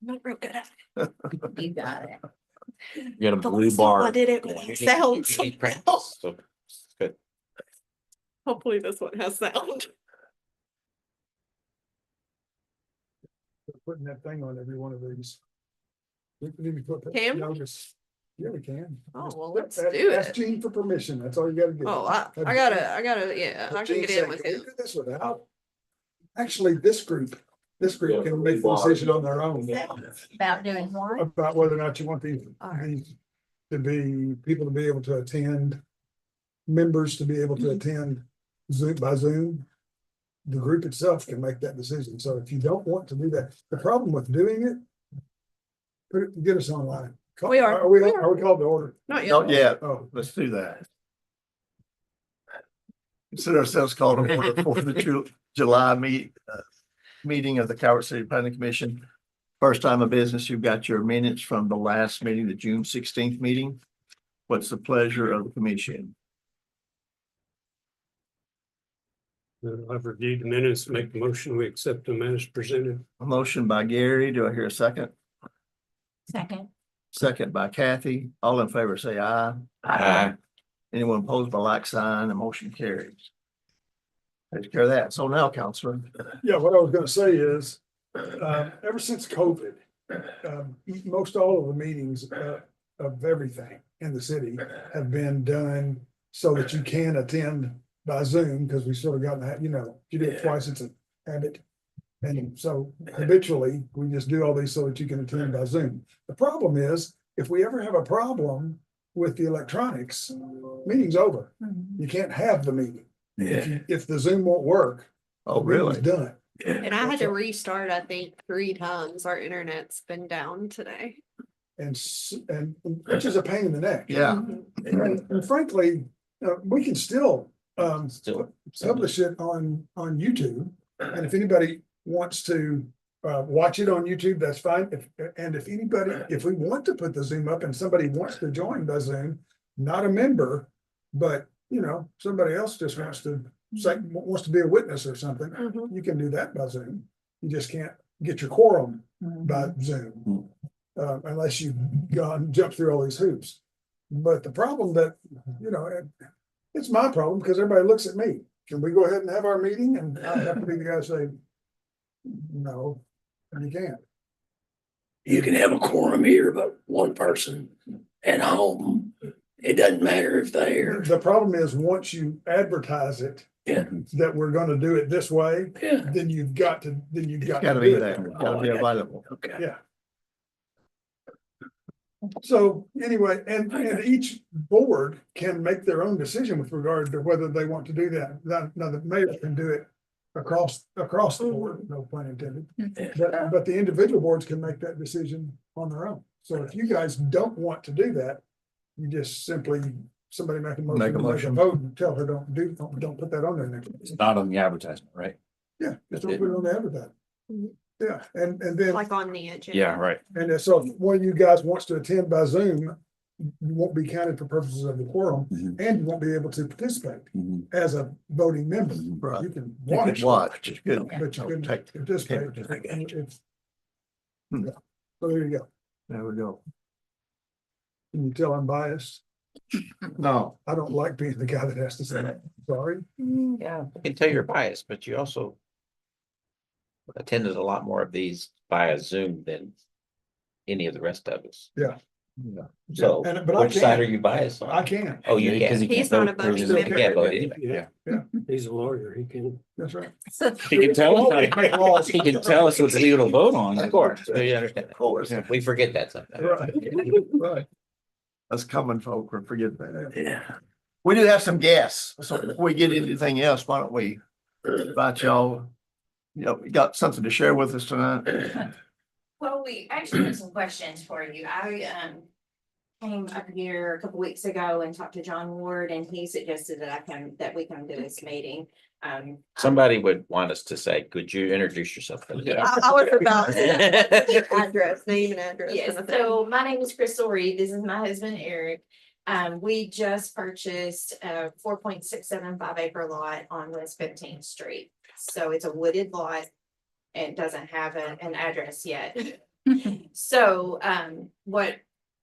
Not real good at it. You got it. You got a The blue last time bar. I did it with sound. Practice, so it's good. Hopefully this one has sound. Putting that thing on every one of these. We can even put that Can we? notice. Yeah, we can. Oh, Just well, put let's that- do Ask it. Gene for permission. That's all you gotta do. Oh, I gotta, yeah, I can Gene get said, in with "Can we him. do this without?" Actually, this group can make the decision on their own About doing what? about whether or not you want these Alright. these to be, people to be able to attend, members to be able to attend Zoom by Zoom. The group itself can make that decision. So if you don't want to do that, the problem with doing it, get us online. We are. Are we We are. called to order? Not yet. Not yet. Oh, Let's do that. Consider ourselves called to order for the July meeting of the Calvert City Planning Commission. First time of business, you've got your minutes from the last meeting, the June 16th meeting. What's the pleasure of the commission? I've reviewed the minutes, make the motion, we accept them as presented. A motion by Gary. Do I hear a second? Second. Second by Kathy. All in favor, say aye. Aye. Anyone opposed by like sign, the motion carries. Takes care of that. So now, Counselor. yeah, what I was gonna say is, ever since COVID, most all of the meetings, of everything in the city have been done so that you can attend by Zoom, because we sort of gotten that, you do it twice, it's a habit. And so habitually, we just do all these so that you can attend by Zoom. The problem is, if we ever have a problem with the electronics, meeting's over. You can't have the meeting. If the Zoom won't work. Oh, the meeting's really? Done. And I had to restart, I think, 3 times. Our internet's been down today. And which is a pain in the neck. Yeah. And frankly, we can still Still. publish it on YouTube. And if anybody wants to watch it on YouTube, that's fine. If we want to put the Zoom up and somebody wants to join by Zoom, not a member, but somebody else just wants to be a witness or something, Mhm. you can do that by Zoom. You just can't get your quorum by Zoom. Unless you've gone, jump through all these hoops. But the problem that, it's my problem because everybody looks at me. Can we go ahead and have our meeting? And I have to be the guy to say, no, you can't. You can have a quorum here, but one person at home, it doesn't matter if they're, The problem is, once you advertise it, yeah, that we're gonna do it this way, yeah, then you've got to It's do gotta be it. there. Gotta be available. okay. Yeah. So anyway, and each board can make their own decision with regard to whether they want to do that. Now, the mayor can do it across the board, no pun intended. But the individual boards can make that decision on their own. So if you guys don't want to do that, you just simply, somebody make a motion, vote and tell her don't put that on there next. It's not on the advertisement, right? Yeah, just don't put it on the advertising. Mhm. Yeah, and then, Like on the agenda. Yeah, right. and so if one of you guys wants to attend by Zoom, you won't be counted for purposes of the quorum, Mhm. and you won't be able to participate Mhm. as a voting member. Right. You can You watch, can watch. It's good. but you couldn't Take- participate. It's- Yeah. So there you go. There we go. Can you tell I'm biased? No. I don't like being the guy that has to say that. Sorry. Yeah, I can tell you're biased, but you also attended a lot more of these via Zoom than any of the rest of us. Yeah. So But I which side are can, you biased I on? can. Oh, you Because can. he He's can't not a vote for voting his- member. You can't vote anyway. Yeah, Yeah. he's a lawyer, he can. That's right. He can tell us, he can tell us what we to vote on. Of course, you understand. Of course. that. We forget that sometimes. Right. Right. Us common folk will forget that. Yeah. We do have some guests. So before we get into anything else, why don't we invite y'all? We got something to share with us tonight. Well, we actually have some questions for you. I came up here a couple weeks ago and talked to John Ward, and he suggested that we come to this meeting. Somebody would want us to say, could you introduce yourself? I was about to address, name and address. Yes, kind of thing. so my name is Crystal Reed. This is my husband, Eric. We just purchased a 4.675 acre lot on West 15th Street. So it's a wooded lot and doesn't have an address yet. So, what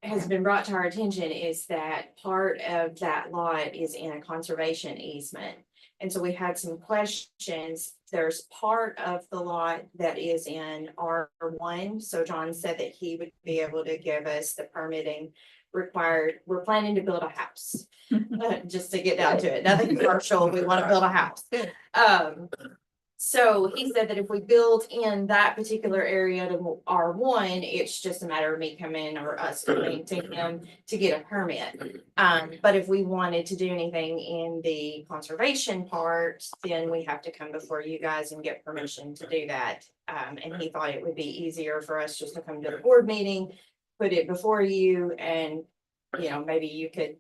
has been brought to our attention is that part of that lot is in a conservation easement. And so we had some questions. There's part of the lot that is in R1. So John said that he would be able to give us the permitting required. We're planning to build a house. Just to get down to it, nothing commercial. We want to build a house. So he said that if we build in that particular area to R1, it's just a matter of me coming or us coming to him to get a permit. But if we wanted to do anything in the conservation part, then we have to come before you guys and get permission to do that. And he thought it would be easier for us just to come to the board meeting, put it before you, and, you know, maybe you could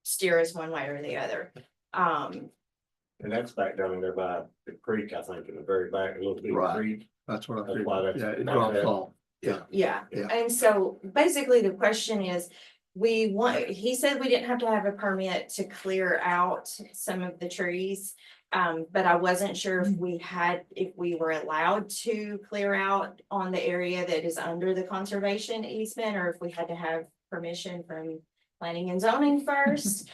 steer us one way or the other. And that's back down in there by the creek, I think, in the very back, a little bit of Right. creek. That's what I That's figured. why that's Yeah, it like drops that. off. Yeah. Yeah, Yeah. and so basically the question is, he said we didn't have to have a permit to clear out some of the trees. But I wasn't sure if we were allowed to clear out on the area that is under the conservation easement, or if we had to have permission from planning and zoning first.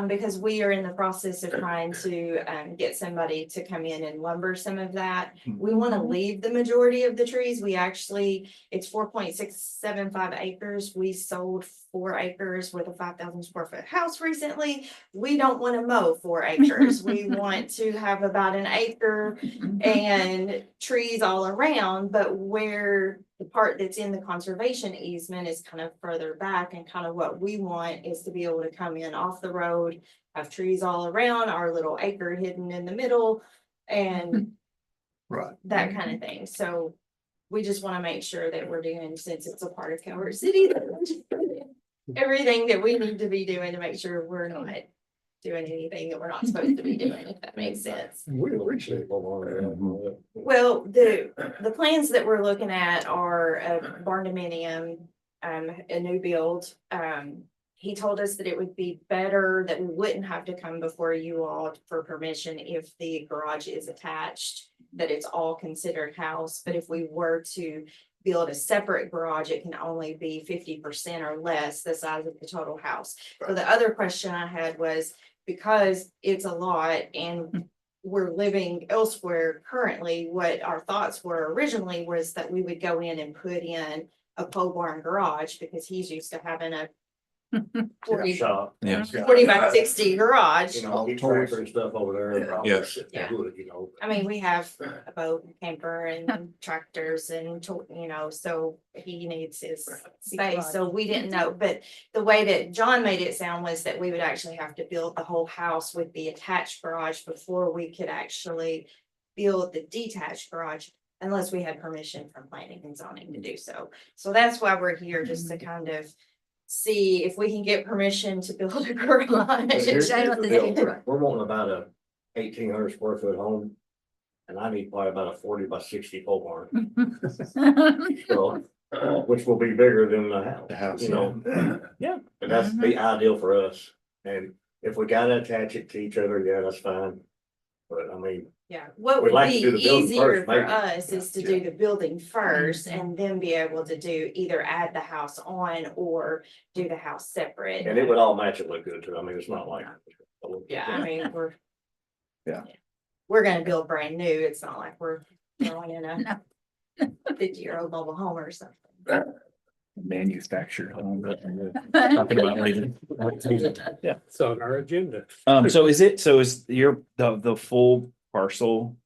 Because we are in the process of trying to get somebody to come in and lumber some of that. We want to leave the majority of the trees. It's 4.675 acres. We sold 4 acres with a 5,000 square foot house recently. We don't want to mow 4 acres. We want to have about an acre and trees all around, but where the part that's in the conservation easement is kind of further back, and kind of what we want is to be able to come in off the road, have trees all around, our little acre hidden in the middle, and Right. that kind of thing. So we just want to make sure that we're doing, since it's a part of Calvert City, that we're just doing everything that we need to be doing to make sure we're not doing anything that we're not supposed to be doing, if that makes sense. We appreciate what we're. Well, the plans that we're looking at are a barn dominium, a new build. He told us that it would be better that we wouldn't have to come before you all for permission if the garage is attached, that it's all considered house. But if we were to build a separate garage, it can only be 50% or less the size of the total house. So the other question I had was, because it's a lot and we're living elsewhere currently, what our thoughts were originally was that we would go in and put in a pole barn garage, because he's used to having a 40 Shop. Yeah. 40 by 60 garage. You know, get tractor and stuff over there. and probably Yes. sit Yeah. good, you know. I mean, we have a boat, and camper, and tractors, and so he needs his space, so we didn't know, but the way that John made it sound was that we would actually have to build the whole house with the attached garage before we could actually build the detached garage, unless we had permission from planning and zoning to do so. So that's why we're here, just to kind of see if we can get permission to build a garage. Here's the deal. We're wanting about a 1,800 square foot home. And I need probably about a 40 by 60 pole barn. So, which will be bigger than the house, you know. Yeah. And that's the ideal for us. And if we gotta attach it to each other, yeah, that's fine. But I mean, Yeah, what We'd would like to be do the building easier first, for maybe. us is to do the building first and then be able to do either add the house on or do the house separate. and it would all match and look good too. I mean, it's not like. Yeah, I mean, Yeah. we're gonna build brand new. It's not like we're throwing in a 50-year-old mobile home or something. Manufactured home. Talking about leaving. Yeah, it's on our agenda. So is the full parcel?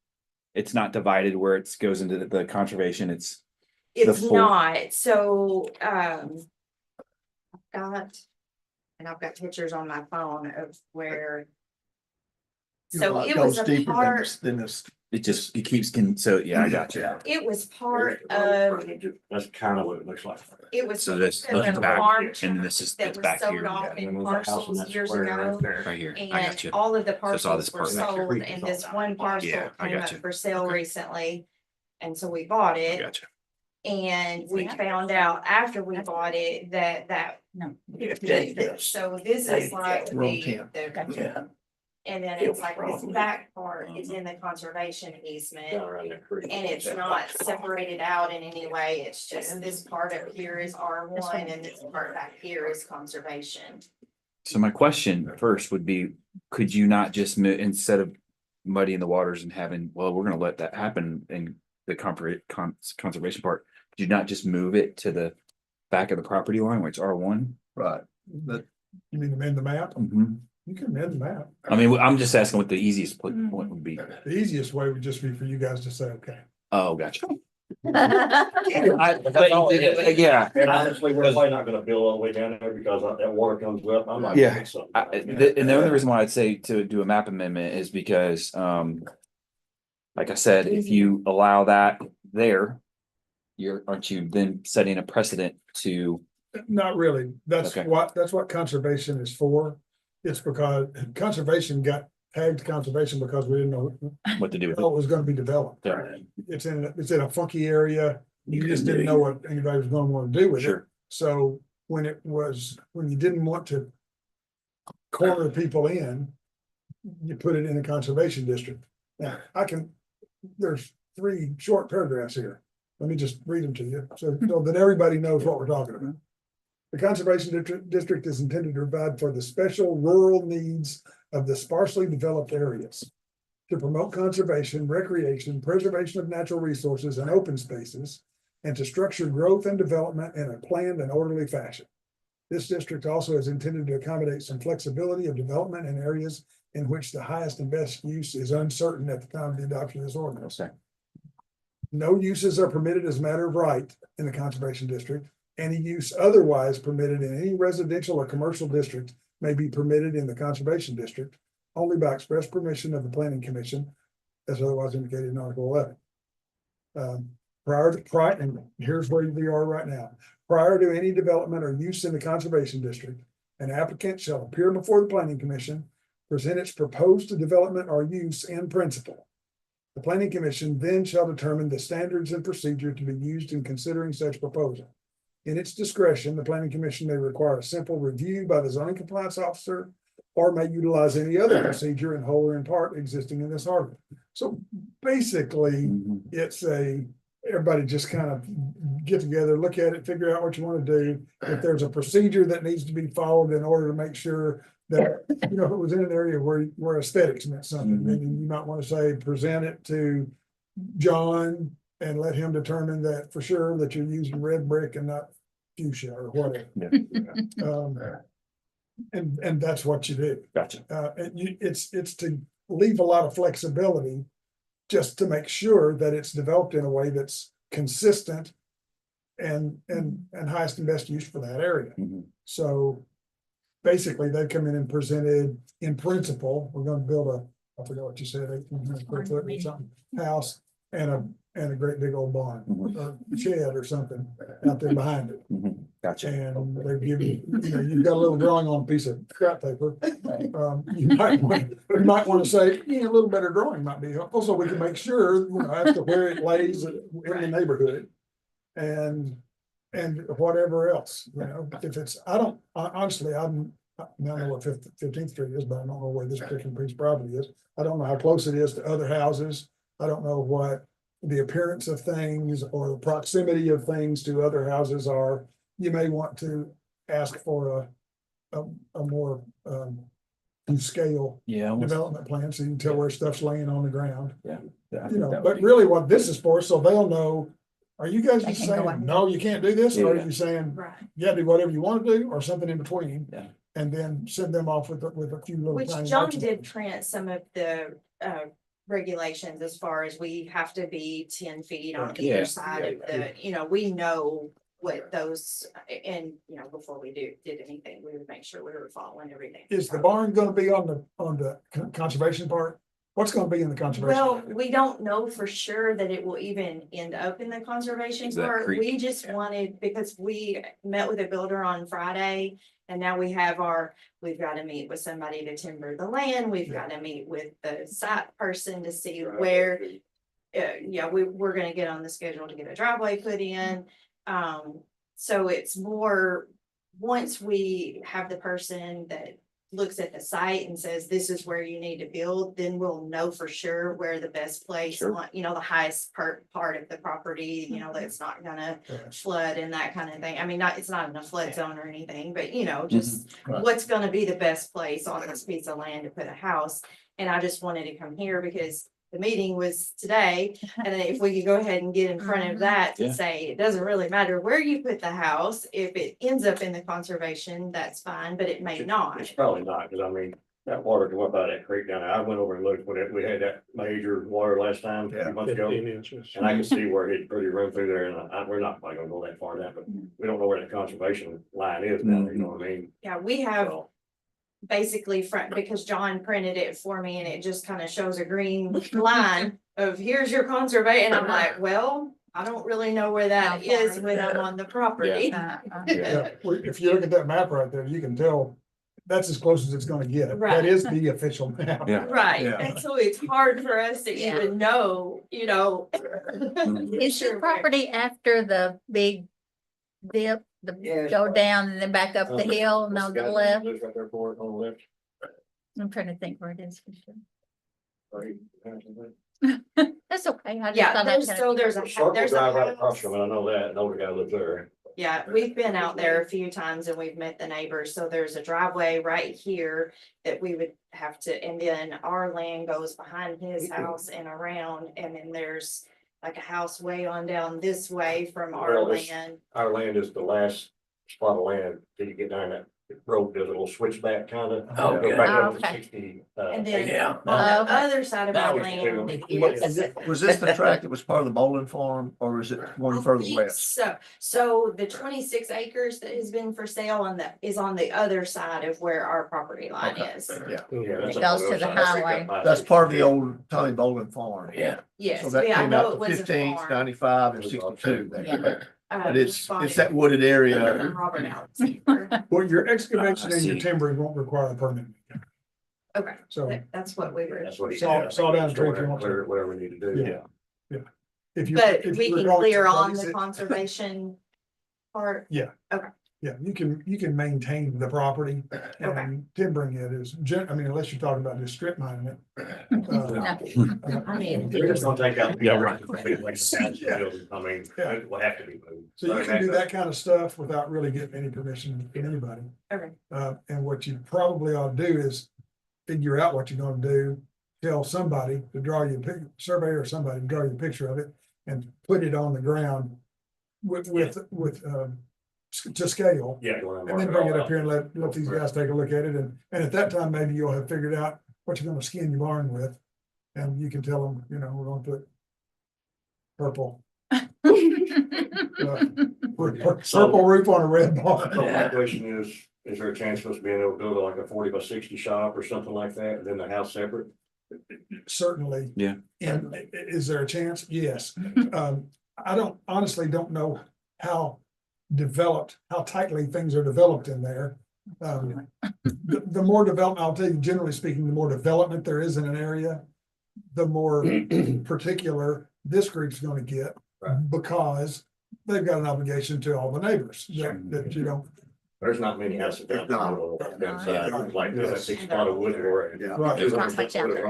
It's not divided where it goes into the conservation, it's, It's full- not, so, I've got pictures on my phone of where. So it was a part, Than this. it keeps, yeah, I got you. it was part of, That's kind of what it looks like. it was. So this, part of looking a back, farm and this is, that it's was back sold here, off And in then there's a house in parcels that years square right ago. there. right here, I And got you. all of the it's all parcels this were part back sold, here. and this one parcel Yeah, I came got up you. for sale Okay. recently. And so we bought I it, got you. and we found out after we bought it that. Yeah, So this is like Row the, 10. the Yeah. And then Yeah, it's like this probably. back part is in the conservation easement. Down around that creek. And it's not separated out in any way, it's just this part up here is R1 and this part back here is conservation. So my question first would be, could you not just instead of muddying the waters and having, well, we're gonna let that happen in the conservation part, could you not just move it to the back of the property line, which R1? Right. But You mean amend the map? Mhm. You can amend the map. I mean, I'm just asking what the easiest point would be. The easiest way would just be for you guys to say, okay. Oh, gotcha. Yeah. And Yeah. honestly, we're probably not gonna build all the way down there because that water comes up. I'm not. Yeah. gonna do something. And the only reason why I'd say to do a map amendment is because, like I said, if you allow that there, aren't you then setting a precedent to, Not really. That's Okay. what conservation is for. It's because conservation got tagged conservation because we didn't know what to do with how it was gonna be developed. it? It's in a funky area. You just didn't know what anybody was gonna wanna do with it. Sure. So when you didn't want to corner people in, you put it in a conservation district. Now, there's 3 short paragraphs here. Let me just read them to you, so that everybody knows what we're talking about. The conservation district is intended to provide for the special rural needs of the sparsely developed areas, to promote conservation, recreation, preservation of natural resources and open spaces, and to structure growth and development in a planned and orderly fashion. This district also is intended to accommodate some flexibility of development in areas in which the highest and best use is uncertain at the time of the adoption of this ordinance. Okay. No uses are permitted as a matter of right in the conservation district. Any use otherwise permitted in any residential or commercial district may be permitted in the conservation district only by express permission of the planning commission, as otherwise indicated in Article 11. And here's where we are right now. Prior to any development or use in the conservation district, an applicant shall appear before the planning commission, present its proposed development or use in principle. The planning commission then shall determine the standards and procedure to be used in considering such proposal. In its discretion, the planning commission may require a simple review by the zoning compliance officer or may utilize any other procedure in whole or in part existing in this article. So basically, it's everybody just kind of get together, look at it, figure out what you want to do. If there's a procedure that needs to be followed in order to make sure that, if it was in an area where aesthetics meant something, then you might want to say, present it to John and let him determine that for sure that you're using red brick and not fuchsia or whatever. And that's what you do. Gotcha. It's to leave a lot of flexibility just to make sure that it's developed in a way that's consistent and highest and best use for that area. Mhm. So basically, they come in and presented in principle, we're gonna build I forgot what you said, 1,800 square foot or something, house and a great big old barn or shed or something out there behind it. Gotcha. And they give you've got a little drawing on a piece of scrap paper. You might want to say, a little better drawing might be helpful, so we can make sure, as to where it lays in the neighborhood. And whatever else, if it's, honestly, I know what 15th Street is, but I don't know where this particular piece of property is. I don't know how close it is to other houses. I don't know what the appearance of things or the proximity of things to other houses are. You may want to ask for a more scale Yeah. almost. development plan, so you can tell where stuff's laying on the ground. Yeah, I think that would But be- really what this is for, so they'll know, are you guys They just can go saying, ahead. no, you can't do this? Or are Yeah. you saying, Right. yeah, do whatever you want to do, or something in between? Yeah. And then send them off with a few little. Which tiny John notes. did print some of the regulations as far as we have to be 10 feet on Yeah. either side of the, we know what those, and, before we did anything, we would make sure we were following everything. Is the barn gonna be on the conservation part? What's gonna be in the conservation? Well, part? we don't know for sure that it will even end up in the conservation Is that part. creek? We just wanted, because we met with a builder on Friday. And now we've got to meet with somebody to timber the land. We've got to meet with the site person to see where. We're gonna get on the schedule to get a driveway put in. So it's more, once we have the person that looks at the site and says, this is where you need to build, then we'll know for sure where the best place Sure. on, you know, the highest part of the property, you know, that's not gonna flood and that kind of thing. I mean, it's not in a flood zone or anything, but you know, just Right. what's gonna be the best place on this piece of land to put a house. And I just wanted to come here because the meeting was today, and then if we could go ahead and get in front of that to Yeah. say, it doesn't really matter where you put the house. If it ends up in the conservation, that's fine, but it may not. It's probably not, because I mean, that water come up out of that creek down there. I went over and looked when we had that major water last time, a Yeah. few months ago. 15 inches. And I can see where it pretty run through there, and we're not probably gonna go that far down, but we don't know where the conservation line is down there, you know what I mean? Yeah, we have So, basically front, because John printed it for me and it just kind of shows a green line of here's your conservation. And I'm like, well, I don't really know where that is when I'm on the property. Yeah, well, if you look at that map right there, you can tell that's as close as it's gonna get. Right. That is the official map. Yeah. Right, Yeah. and so it's hard for us to Yeah. even know, you know. Is Sure your where. property after the big dip, Yeah. go down and then back up the hill and on the left? Lives right there for it, on the left. I'm trying to think where it is for sure. Right. That's okay. I just Yeah, thought I'd there's, kind so of. there's a, Circle there's drive right a across house. from it, I know that, the older guy lives there. Yeah, we've been out there a few times and we've met the neighbors, so there's a driveway right here that we would have to, and then our land goes behind his house and around, and then there's like a house way on down this way from our Well, this- land. Our land is the last spot of land, till you get down that road, there's a little switchback kind of. Okay. Okay. 60, And then Yeah. on Okay. the other side of That our was land. Was this the tract that was part of the bowling farm, or is it one I further think west? So the 26 acres that has been for sale is on the other side of where our property line Okay. is. Yeah, Yeah, that's It up goes on to the other side. highway. that's part of the old Tommy Bowling farm. Yeah. Yes, So that yeah, I came know out it to was a 15th, farm. 95 and 62 Yeah. there. But We it's bought it that wooded area. from Robert Alexander. Well, your excavation I and your see. timbering won't require a permit. Okay, So that's what we were. That's what he Saw- said. saw down the tree if you want to. Clear whatever we need to do. Yeah. If you. But if we you can regard clear to on raise the it- conservation part. Yeah, you can maintain the property Okay. and timbering it is, I mean, unless you're talking about just strip mining it. I mean, We're just gonna take out. Yeah, right. I mean, Yeah. it will have to be moved. So you can do that kind of stuff without really getting any permission from anybody. Okay. And what you probably ought to do is figure out what you're gonna do. Tell somebody to draw you a surveyor or somebody to draw you a picture of it and put it on the ground to scale. Yeah. you wanna And mark then bring all it up out. here and let these guys take a look at it, and at that time, maybe you'll have figured out what you're gonna skin your barn with. And you can tell them, you know, we're gonna put purple, purple roof on a red So barn. my question is there a chance of us being able to build like a 40 by 60 shop or something like that, and then the house separate? Certainly. Yeah. And is there a chance? Yes. I honestly don't know how tightly things are developed in there. The more development, I'll tell you, generally speaking, the more development there is in an area, the more particular this group's gonna get. Right. Because they've got an obligation to all the neighbors that you don't. There's not many houses down that side, like that big spot of wood for it. Yeah. Right. There's not much out there.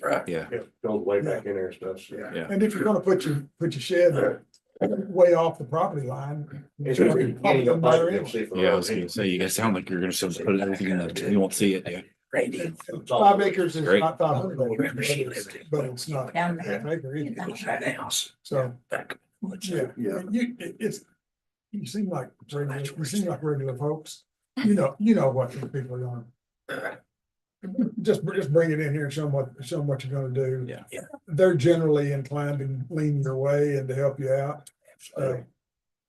Right. Yeah. Goes way back in there and stuff. so. Yeah. Yeah. And if you're gonna put your shed way off the property line. It's gonna be- pop them there anyway. Yeah, I was gonna say, you guys sound like you're gonna put everything in the, you won't see it, yeah. Randy. 5 acres is Great. not 500 Remember she acres, lived in- but it's not Down half acre either. That house. So, Back. yeah, Yeah. you seem like regular folks. You know what these people are gonna. Just bring it in here and show them what you're gonna do. Yeah. Yeah. They're generally inclined to lean your way and to help you out.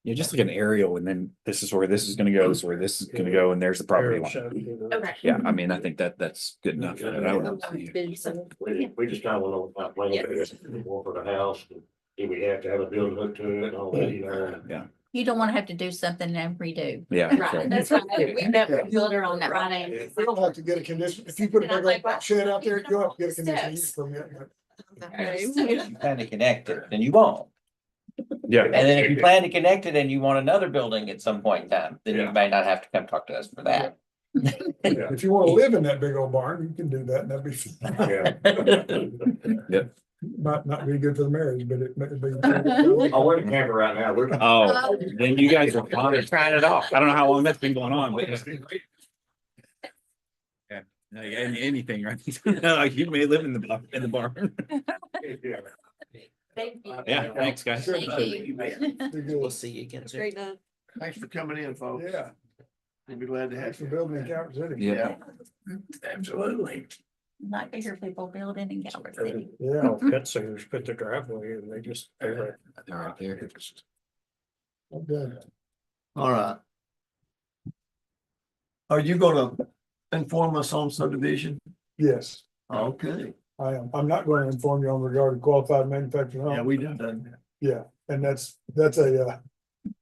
Yeah, just like an aerial, and then this is where this is gonna go, this is where this is gonna go, and there's the property line. Okay. Yeah, I mean, I think that's good enough. I don't know. We just kind of want to know about planning for the house. Do we have to have a building hook to it and all that, you know? You don't wanna have to do something and redo. Yeah. Right, that's right. We never build her on that Friday. We don't have to get a condition, if you put a big old shed out there, you'll have to get a conditional use permit. If you plan to connect it, then you won't. Yeah. And then if you plan to connect it and you want another building at some point in time, then you may not have to come talk to us for that. If you wanna live in that big old barn, you can do that, and that'd be. Yep. Might not be good for the marriage, but it might be. I'll wear the camera right now. We're. Oh, then you guys are They're trying it off. I don't know how long that's been going on, but. Yeah, no, anything, right? Like you may live in the barn. Thank you. Yeah, thanks, guys. Thank you. Be good. We'll see you again soon. Great night. Thanks for coming in, folks. Yeah, We'll be glad to have thanks for you. building in Calvert City. Yeah. Absolutely. Like to hear people building in Calvert City. Yeah, Pet centers put their driveway and they just. They're right there. okay. All right. Are you gonna inform us on subdivision? Yes, Okay, I am. I'm not going to inform you on regard to qualified manufacturing yeah, home. we done that. Yeah, and that's a,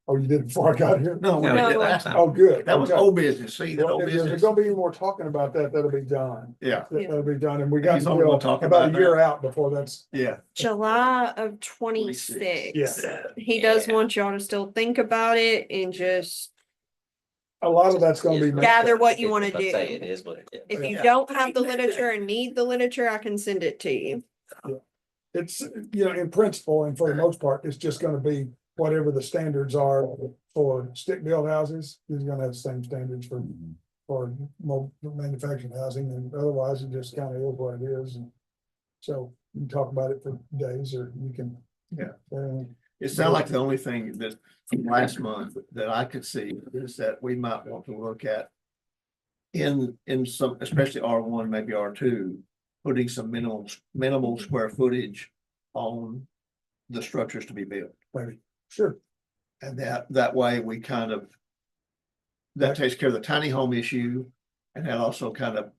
oh, you did it before I got here? No, we No, did last that. time. Oh, good. That was Okay. old business. See, that Well, old if there's business. gonna be any more talking about that, that'll be done. Yeah, That'll be done, and we got He's only gonna until talk about about a year that. out before that's, yeah. July of 26. yeah. He does want y'all to still think about it and just A lot of that's gonna be. gather what you want to Let's say do. it is what it is. If you Yeah. don't have the literature and need the literature, I can send it to you. It's, in principle, and for the most part, it's just gonna be whatever the standards are for stick-built houses. He's gonna have the same standards for manufactured housing, and otherwise it just kind of is what it is. And so you can talk about it for days, or you can. Yeah. Uh, It sounded like the only thing that from last month that I could see is that we might want to look at in some, especially R1, maybe R2, putting some minimal square footage on the structures to be built. maybe, sure. And that way we kind of, that takes care of the tiny home issue. And that also kind of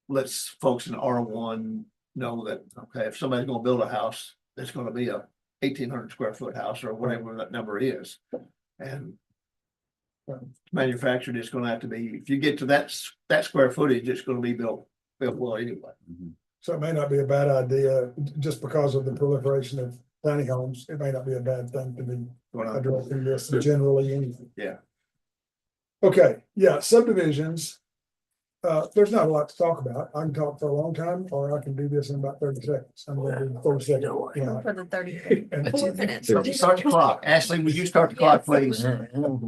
lets folks in R1 know that, okay, if somebody's gonna build a house, it's gonna be a 1,800 square foot house or whatever that number is. And manufactured, it's gonna have to be, if you get to that square footage, it's gonna be built well anyway. So it may not be a bad idea, just because of the proliferation of tiny homes, it may not be a bad thing to be addressing this generally anyway. Yeah. Okay, yeah, subdivisions. There's not a lot to talk about. I can talk for a long time, or I can do this in about 30 seconds. I'm gonna do 30 seconds. Yeah. For the 30. And 4 minutes. Start the clock. Ashley, will you start the clock, please?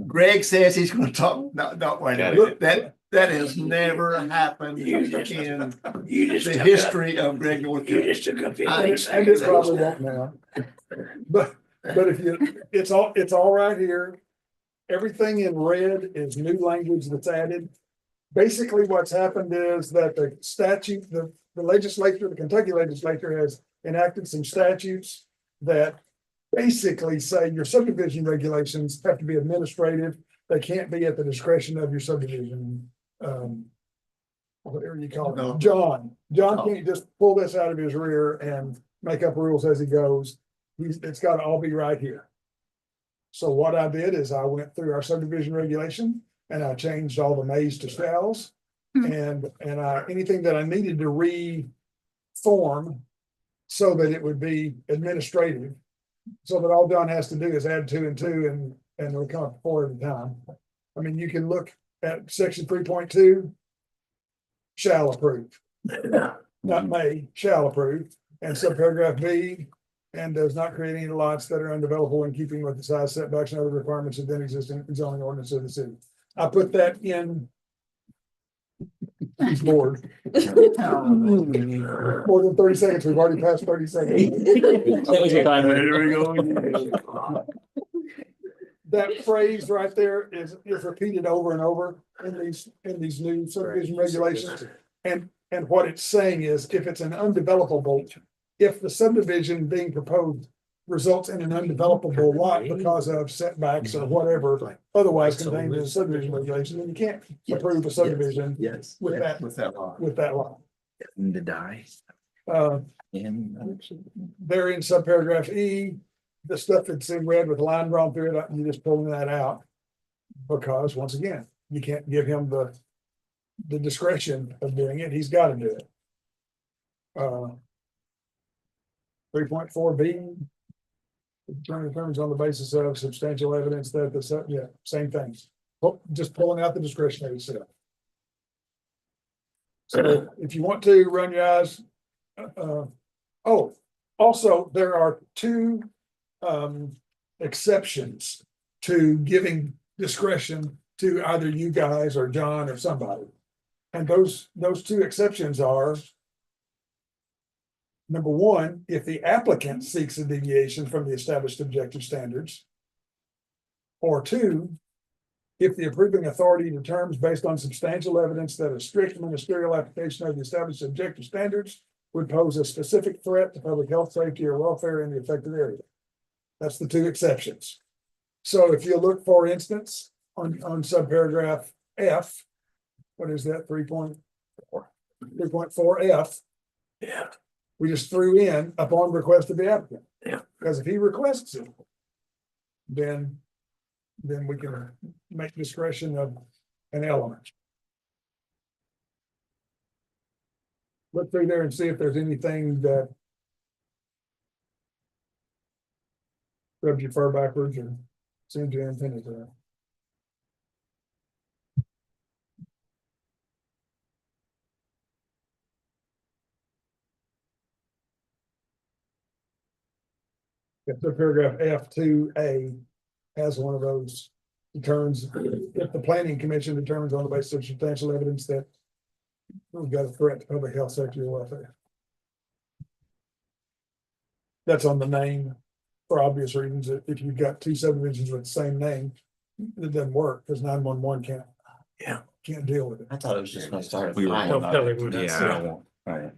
Greg says he's gonna talk, no, wait a minute. That has never happened in You just the took history of Greg You Northfield. just took a few I- minutes. And it probably won't now. But if it's all right here. Everything in red is new language that's added. Basically, what's happened is that the statute, the legislature, the Kentucky legislature has enacted some statutes that basically say your subdivision regulations have to be administrative. They can't be at the discretion of your subdivision, whatever you call it. John can't just pull this out of his rear and make up rules as he goes. It's got to all be right here. So what I did is I went through our subdivision regulation and I changed all the mays to shalls. And anything that I needed to reform so that it would be administrative. So that all John has to do is add 2 and 2 and it'll come up 4 at a time. I mean, you can look at section 3.2. Shall approve. Not may, shall approve. And subparagraph B. And does not create any lots that are undevelopable in keeping with the size setbacks and other requirements of then existing zoning ordinance of the city. I put that in. He's bored. More than 30 seconds. We've already passed 30 seconds. That phrase right there is repeated over and over in these new subdivision regulations. And what it's saying is if it's an undevelopable, if the subdivision being proposed results in an undevelopable lot because of setbacks or whatever, otherwise contained in the subdivision regulation, then you can't approve a subdivision Yes. with that lot. lot. To die. They're in subparagraph E, the stuff that's in red with a line drawn through it, you just pulling that out. Because once again, you can't give him the discretion of doing it, he's got to do it. 3.4B. Determines on the basis of substantial evidence that same things. Just pulling out the discretionary stuff. So if you want to run your eyes, oh, also, there are two exceptions to giving discretion to either you guys or John or somebody. And those two exceptions are: number one, if the applicant seeks a deviation from the established objective standards. Or two, if the approving authority determines based on substantial evidence that a strict ministerial application of the established objective standards would pose a specific threat to public health, safety, or welfare in the affected area. That's the two exceptions. So if you look, for instance, on subparagraph F, what is that, 3.4 F? Yeah. We just threw in upon request of the applicant. Yeah. Because if he requests it, then we can make discretion of an element. Look through there and see if there's anything that rubs your fur backwards or sends your antennas around. If the paragraph F2A has one of those terms, if the planning commission determines on the basis of substantial evidence that we've got a threat to public health, safety, or welfare. That's on the name for obvious reasons. If you've got two subdivisions with the same name, it doesn't work because 911 can't deal with it. I thought it was just gonna start. We were. Don't going tell up- him what Yeah, that's- I don't want- right.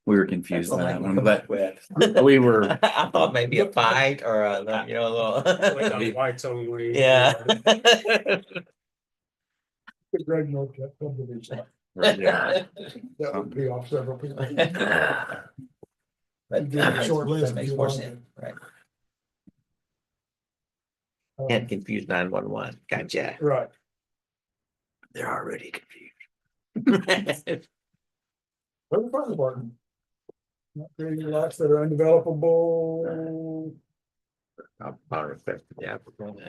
We were confused on that one, That's but we were, I thought maybe a fight or a, Like a on little. whites only. Yeah. But Greg North kept subdivision. yeah. That would pay off several people. But Give it a short list that if makes you more want sense, right? Um, Can't confuse 911. Gotcha. Right. They're already confused. For the fire department. Not creating lots that are undevelopable. I'll request the applicant.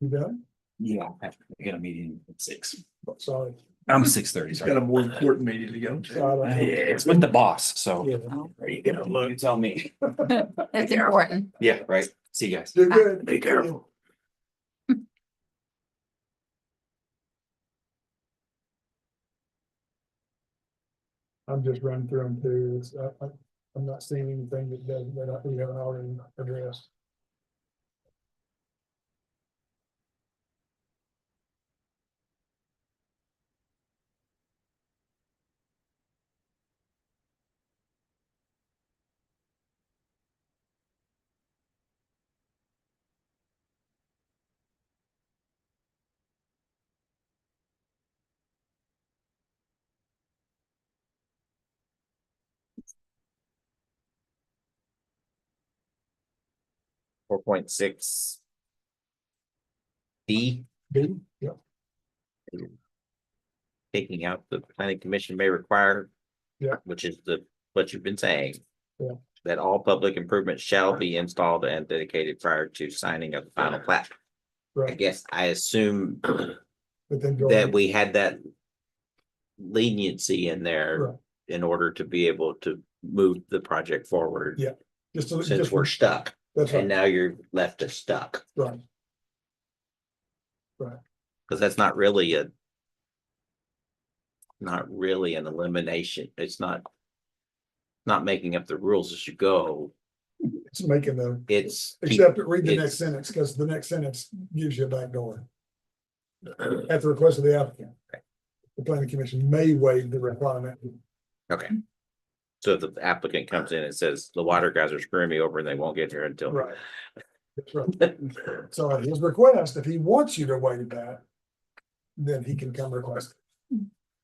You done? Yeah, I got a meeting at 6. Sorry. I'm 6:30, It's sorry. got a more important meeting to go to. Yeah, it's with the boss, so. Yeah. There you go. You tell me. That's important. Yeah, right. See you guys. Do good. Be careful. I'm just running through them too. I'm not seeing anything that we haven't already addressed. .6 D, B, yeah, taking out the planning commission may require. Yeah. Which is what you've been saying. Yeah. That all public improvements shall be installed and dedicated prior to signing of the final plat. I right. guess I assume But then go. that we had that leniency in there Right. in order to be able to move the project forward. Yeah. Just to, Since just we're stuck, that's and right, now you're left us stuck, right. because that's not really an elimination. It's not making up the rules as you go. It's making the, It's except read the it's- next sentence, because the next sentence gives you a back door. At the request of the applicant. The planning commission may waive the requirement. okay. So if the applicant comes in and says, the water guys are screwing me over and they won't get here until. Right. That's right. So at his request, if he wants you to waive that, then he can come request it.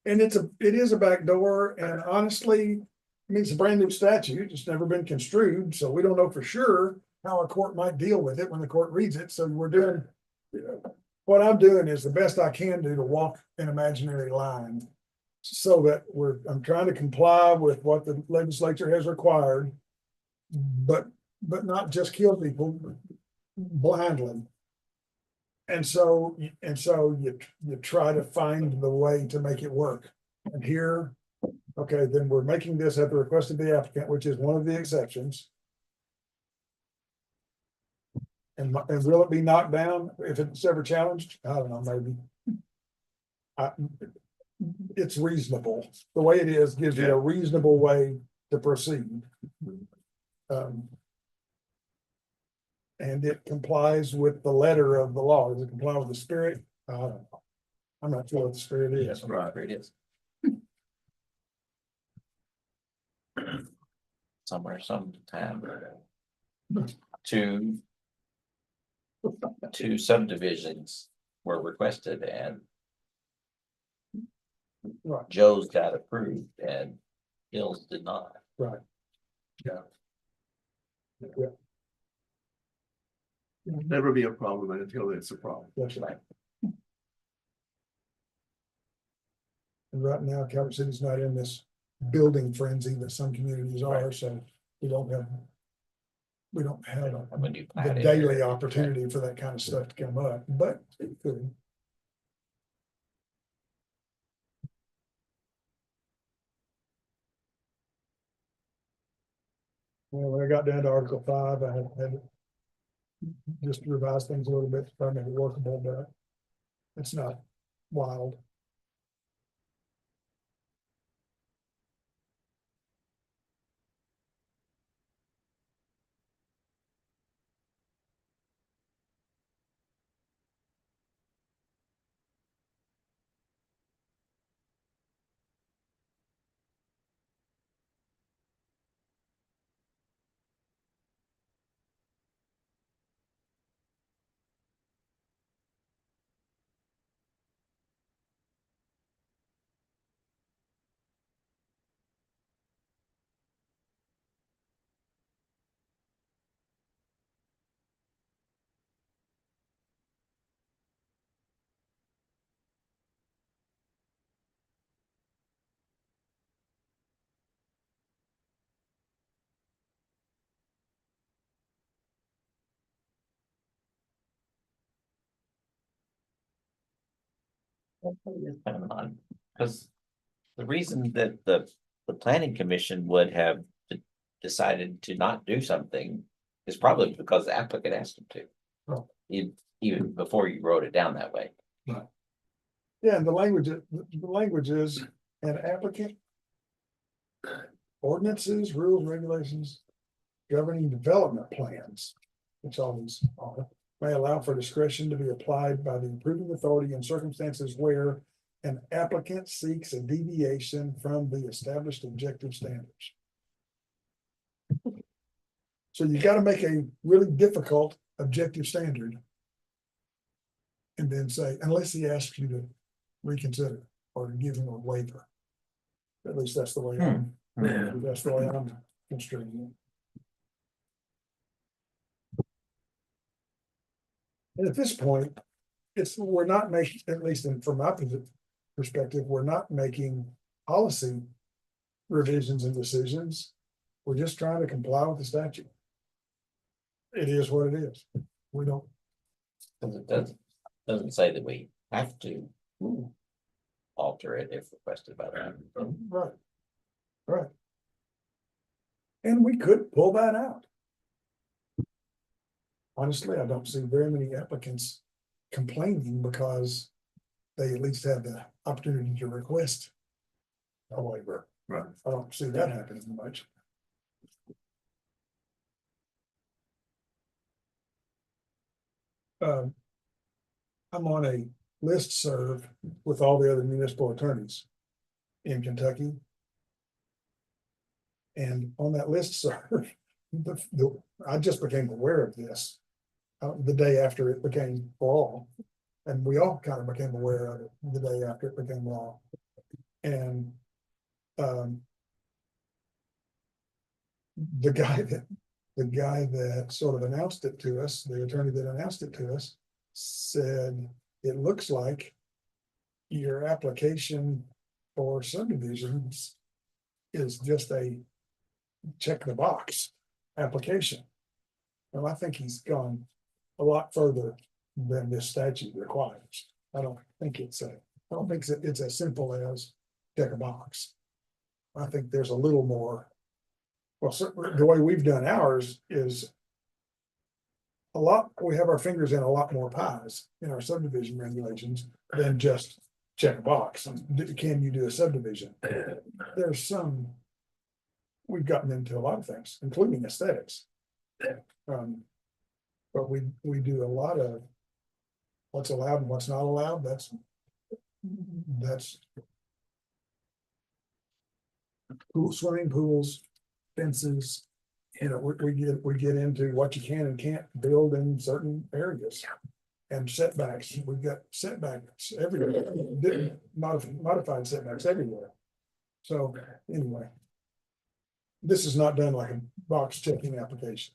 And it is a back door, and honestly, I mean, it's a brand new statute, it's never been construed, so we don't know for sure how a court might deal with it when the court reads it, so we're doing what I'm doing is the best I can do to walk an imaginary line. So that I'm trying to comply with what the legislature has required. But not just kill people blindly. And so you try to find the way to make it work. And here, okay, then we're making this at the request of the applicant, which is one of the exceptions. And will it be knocked down if it's ever challenged? I don't know, maybe. It's reasonable. The way it is gives you a reasonable way to proceed. And it complies with the letter of the law. Does it comply with the spirit? I don't know. I'm not sure what the spirit is. Right. It is. Somewhere, sometime. Two subdivisions were requested and Right. Joe's got approved and Hill's did not. Right. Yeah. Yeah, It'll never be a problem until it's a problem. that's right. And right now, Calvert City's not in this building frenzy that some communities are, so we don't have When you the plat it. daily opportunity for that kind of stuff to come up, but it could. Well, when I got down to Article 5, I had just revised things a little bit to try to make it workable, but it's not wild. It's kind of odd, because the reason that the planning commission would have decided to not do something is probably because the applicant asked them to. Oh. Even before you wrote it down that way. Yeah, and the language is an applicant. Ordinances, rules, regulations governing development plans, which all these are, may allow for discretion to be applied by the approving authority in circumstances where an applicant seeks a deviation from the established objective standards. So you got to make a really difficult objective standard. And then say, unless he asks you to reconsider or to give him a waiver. At least that's the way that's the way I'm construing it. And at this point, we're not making, at least from my perspective, we're not making policy revisions and decisions. We're just trying to comply with the statute. It is what it is. We don't. Because it doesn't say that we have to alter it if requested by them. Right. Right. And we could pull that out. Honestly, I don't see very many applicants complaining because they at least have the opportunity to request a waiver. Right. I don't see that happening much. I'm on a listserv with all the other municipal attorneys in Kentucky. And on that listserv, I just became aware of this the day after it became law. And we all kind of became aware of it the day after it became law. And the guy that sort of announced it to us, the attorney that announced it to us, said it looks like your application for subdivisions is just a check the box application. And I think he's gone a lot further than this statute requires. I don't think it's as simple as check a box. I think there's a little more. Well, certainly the way we've done ours is we have our fingers in a lot more pies in our subdivision regulations than just check a box. Can you do a subdivision? There's some. We've gotten into a lot of things, including aesthetics. But we do a lot of what's allowed and what's not allowed. That's swimming pools, fences. You know, we get into what you can and can't build in certain areas. And setbacks, we've got setbacks everywhere, modified setbacks everywhere. So anyway. This is not done like a box checking application.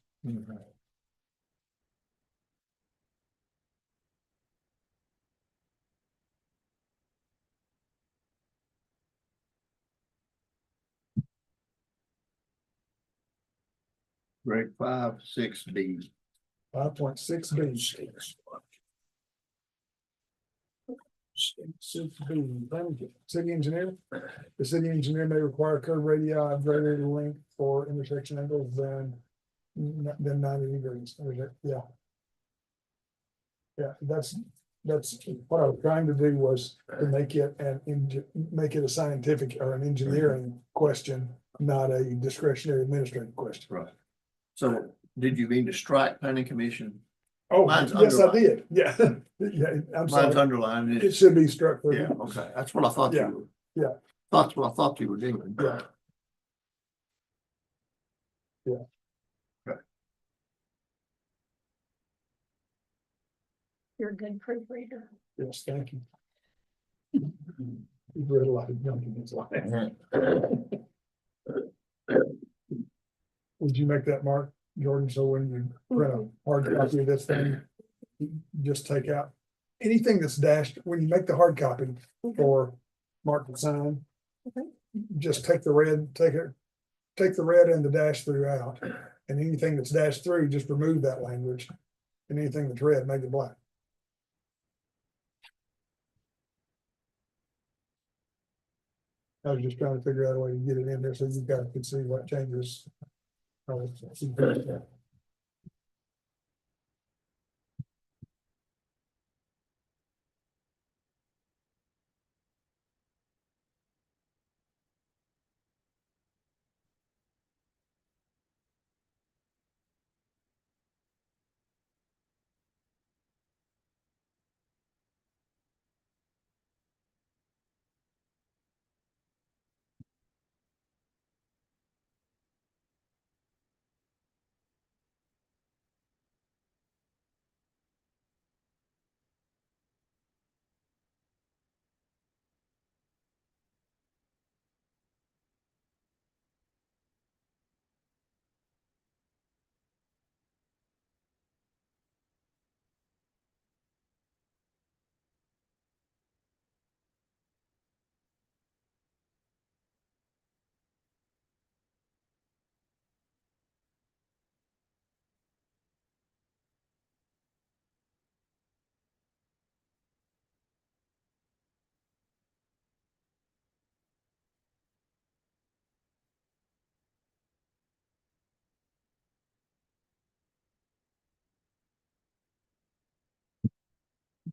Grade 5.6B. 5.6B. 6B, city engineer. The city engineer may require curb radii of greater length for intersection angles than 90 degrees. Yeah. Yeah, that's what I was trying to do, was to make it make it a scientific or an engineering question, not a discretionary administrative question. Right. So did you mean to strike planning commission? Oh, Mine's yes, I underlined. did. Yeah. Yeah, I'm Mine's sorry. underlined. It should be struck. for- Yeah, okay, that's what I thought Yeah, you yeah. were. That's what I thought you were doing. Yeah. Yeah. Okay. You're a good proofreader. Yes, thank you. You've read a lot of junk in his life. Would you make that mark, Jordan, so when you print a hard copy of this thing, you just take out anything that's dashed, when you make the hard copy for mark and sign, just take the red, take the red and the dash through out, and anything that's dashed through, just remove that language, and anything that's red, make it black. I was just trying to figure out a way to get it in there so you guys could see what changes.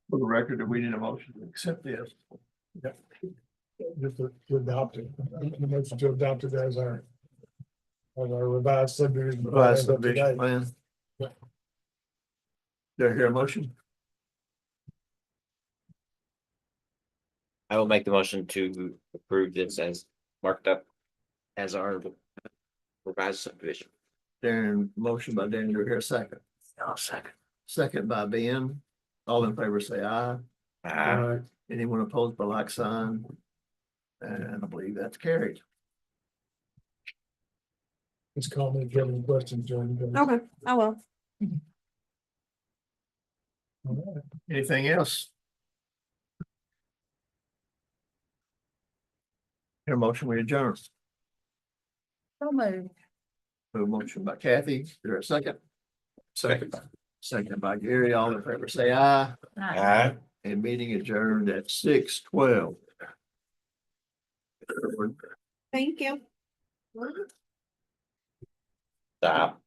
For the record, that we need a motion to accept this. Just to adopt it, the motion to adopt it as our revised subdivision. plan Revised as of subdivision today. plan. Do I hear a motion? I will make the motion to approve this as marked up as our revised subdivision. Darren, motion by Darren, do I hear a second? I'll second. Second by Ben. All in favor, say aye. Anyone opposed by like sign? And I believe that's carried. Just call me if you have any questions, Jordan. Okay, I will. Anything else? Your motion, we adjourn. So moved. A motion by Kathy, is there a second? Second. Second by Gary, all in favor, say aye. Aye. And meeting adjourned at 6:12. Thank you. Stop.